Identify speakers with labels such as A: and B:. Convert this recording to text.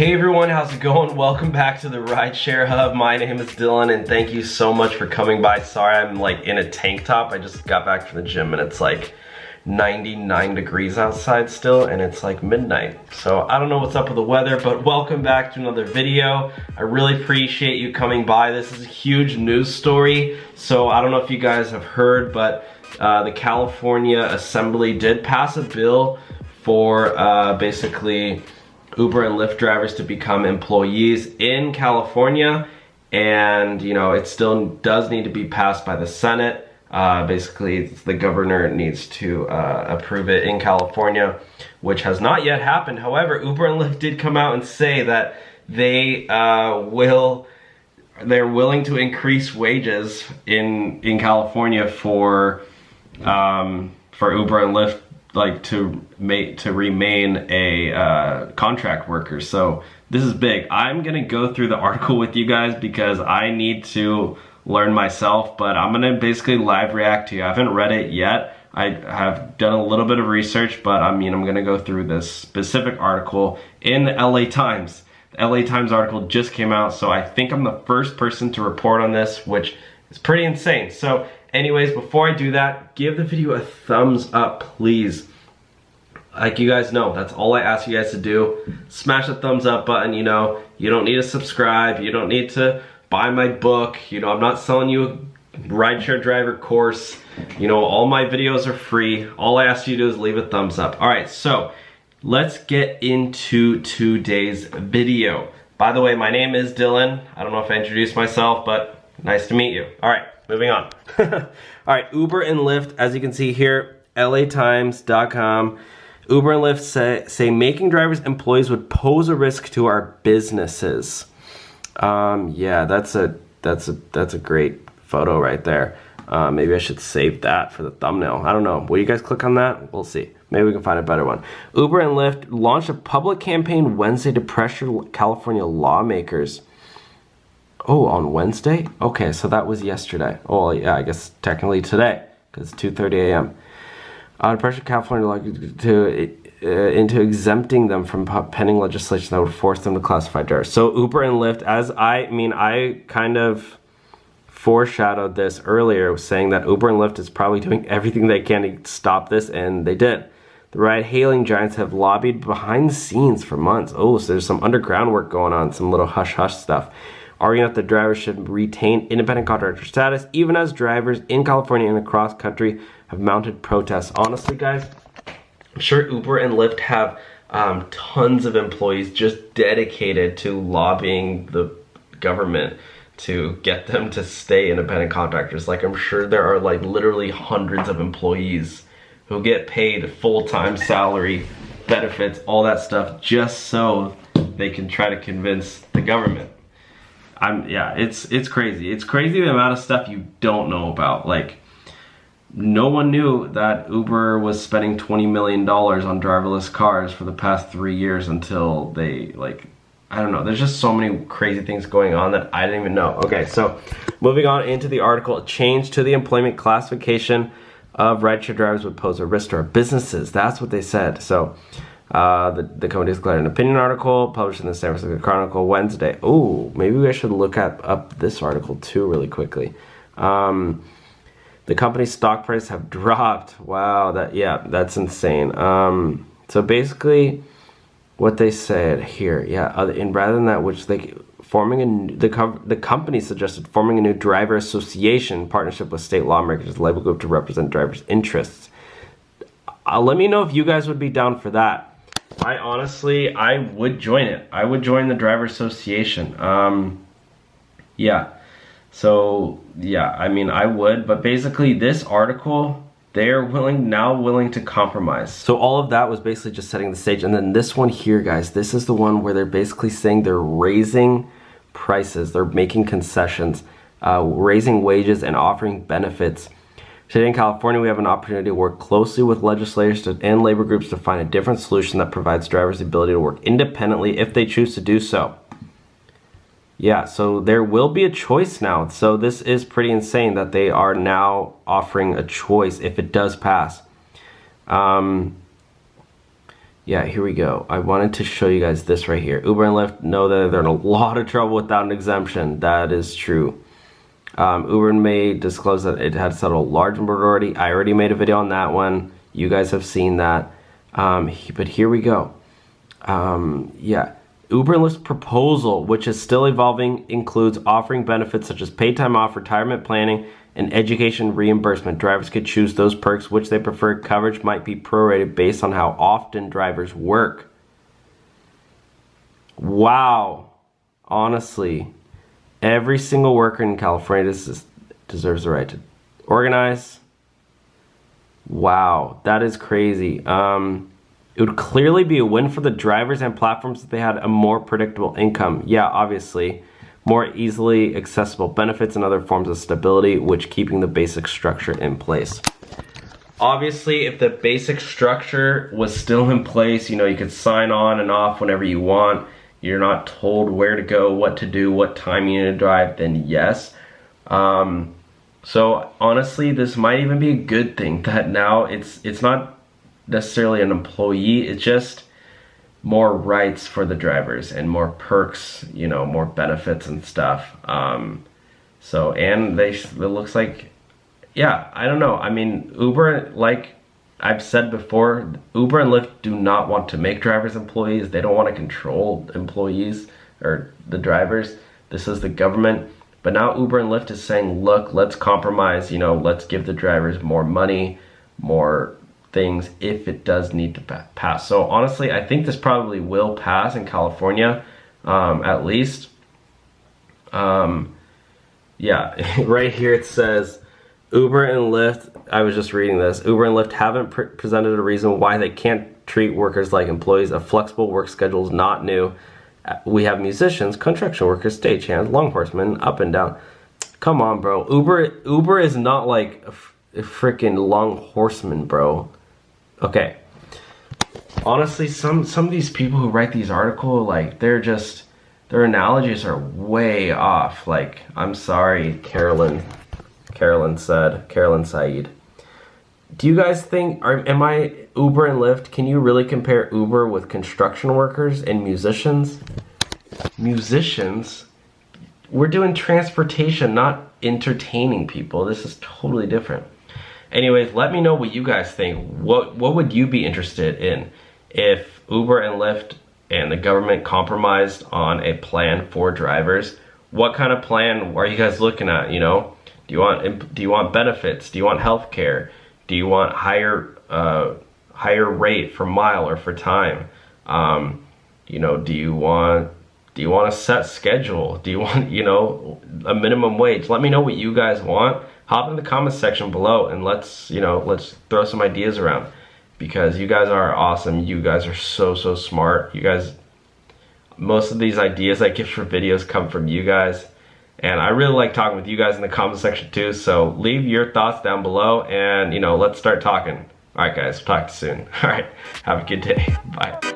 A: Hey everyone, how's it going? Welcome back to the Rideshare Hub. My name is Dylan and thank you so much for coming by. Sorry I'm like in a tank top. I just got back from the gym and it's like 99 degrees outside still and it's like midnight. So I don't know what's up with the weather, but welcome back to another video. I really appreciate you coming by. This is a huge news story. So I don't know if you guys have heard, but the California Assembly did pass a bill for basically Uber and Lyft drivers to become employees in California, and you know it still does need to be passed by the Senate. Basically the governor needs to approve it in California, which has not yet happened. However, Uber and Lyft did come out and say that they're willing to increase wages in California for Uber and Lyft, like to remain a contract worker. So this is big. I'm gonna go through the article with you guys because I need to learn myself, but I'm gonna basically live react to you. I haven't read it yet. I have done a little bit of research, but I'm gonna go through this specific article in the LA Times. The LA Times article just came out, so I think I'm the first person to report on this, which is pretty insane. So anyways, before I do that, give the video a thumbs up, please. Like you guys know, that's all I ask you guys to do. Smash the thumbs up button, you know. You don't need to subscribe. You don't need to buy my book. You know, I'm not selling you a rideshare driver course. You know, all my videos are free. All I ask you to do is leave a thumbs up. All right, so let's get into today's video. By the way, my name is Dylan. I don't know if I introduced myself, but nice to meet you. All right. Moving on. All right, Uber and Lyft, as you can see here, latimes.com. Uber and Lyft say making drivers employees would pose a risk to our businesses. Yeah, that's a great photo right there. Maybe I should save that for the thumbnail. I don't know. Will you guys click on that? We'll see. Maybe we can find a better one. Uber and Lyft launched a public campaign Wednesday to pressure California lawmakers. Oh, on Wednesday? Okay, so that was yesterday. Oh, yeah, I guess technically today, because it's 2:30 a.m. Pressure California into exempting them from pending legislation that would force them to classify drivers. So Uber and Lyft, I kind of foreshadowed this earlier, saying that Uber and Lyft is probably doing everything they can to stop this, and they did. The ride-hailing giants have lobbied behind the scenes for months. Oh, so there's some underground work going on, some little hush-hush stuff, arguing that the drivers should retain independent contractor status, even as drivers in California and across country have mounted protests. Honestly, guys, I'm sure Uber and Lyft have tons of employees just dedicated to lobbying the government to get them to stay independent contractors. Like, I'm sure there are like literally hundreds of employees who get paid full-time salary, benefits, all that stuff, just so they can try to convince the government. Yeah, it's crazy. It's crazy the amount of stuff you don't know about. Like, no one knew that Uber was spending $20 million on driverless cars for the past 3 years until they, like, I don't know. There's just so many crazy things going on that I didn't even know. Okay, so moving on into the article, a change to the employment classification of rideshare drivers would pose a risk to our businesses. That's what they said. So the company declared an opinion article published in the San Francisco Chronicle Wednesday. Oh, maybe I should look up this article too really quickly. The company's stock price have dropped. Wow, that's insane. So basically, what they said here, and rather than that, which they the company suggested forming a new driver association in partnership with state lawmakers, labor group to represent drivers' interests. Let me know if you guys would be down for that. I would join it. I would join the driver association. Yeah. So yeah, I mean, I would, but basically this article, they're now willing to compromise. So all of that was basically just setting the stage. And then this one here, guys, this is the one where they're basically saying they're raising prices. They're making concessions, raising wages and offering benefits. Today in California, we have an opportunity to work closely with legislators and labor groups to find a different solution that provides drivers the ability to work independently if they choose to do so. Yeah, so there will be a choice now. So this is pretty insane that they are now offering a choice if it does pass. Yeah, here we go. I wanted to show you guys this right here. Uber and Lyft know that they're in a lot of trouble without an exemption. That is true. Uber may disclose that it had settled a large majority. I already made a video on that one. You guys have seen that. But here we go. Yeah. Uber and Lyft's proposal, which is still evolving, includes offering benefits such as paid time off, retirement planning, and education reimbursement. Drivers could choose those perks which they prefer. Coverage might be prorated based on how often drivers work. Wow. Honestly, every single worker in California deserves the right to organize. Wow, that is crazy. It would clearly be a win for the drivers and platforms if they had a more predictable income. Yeah, obviously. More easily accessible benefits and other forms of stability, which keeping the basic structure in place. Obviously, if the basic structure was still in place, you know, you could sign on and off whenever you want. You're not told where to go, what to do, what time you need to drive, then yes. So honestly, this might even be a good thing that now it's not necessarily an employee, it's just more rights for the drivers and more perks, you know, more benefits and stuff. So, and it looks like, yeah, I don't know. I mean, Uber, like I've said before, Uber and Lyft do not want to make drivers employees. They don't want to control employees or the drivers. This is the government. But now Uber and Lyft is saying, look, let's compromise, you know, let's give the drivers more money, more things if it does need to pass. So honestly, I think this probably will pass in California, at least. Yeah, right here it says, Uber and Lyft, I was just reading this, Uber and Lyft haven't presented a reason why they can't treat workers like employees. A flexible work schedule is not new. We have musicians, construction workers, stagehands, long horsemen, up and down. Come on, bro. Uber is not like a freaking long horseman, bro. Okay. Honestly, some of these people who write these articles, like, their analogies are way off. Like, I'm sorry, Carolyn Said. Do you guys think, am I Uber and Lyft? Can you really compare Uber with construction workers and musicians? Musicians? We're doing transportation, not entertaining people. This is totally different. Anyways, let me know what you guys think. What would you be interested in if Uber and Lyft and the government compromised on a plan for drivers? What kind of plan are you guys looking at, you know? Do you want benefits? Do you want health care? Do you want higher rate for mile or for time? You know, do you want a set schedule? Do you want, you know, a minimum wage? Let me know what you guys want. Hop in the comments section below and let's throw some ideas around, because you guys are awesome. You guys are so smart. You guys, most of these ideas I give for videos come from you guys. And I really like talking with you guys in the comment section too. So leave your thoughts down below and, you know, let's start talking. All right, guys, talk to you soon. All right, have a good day. Bye.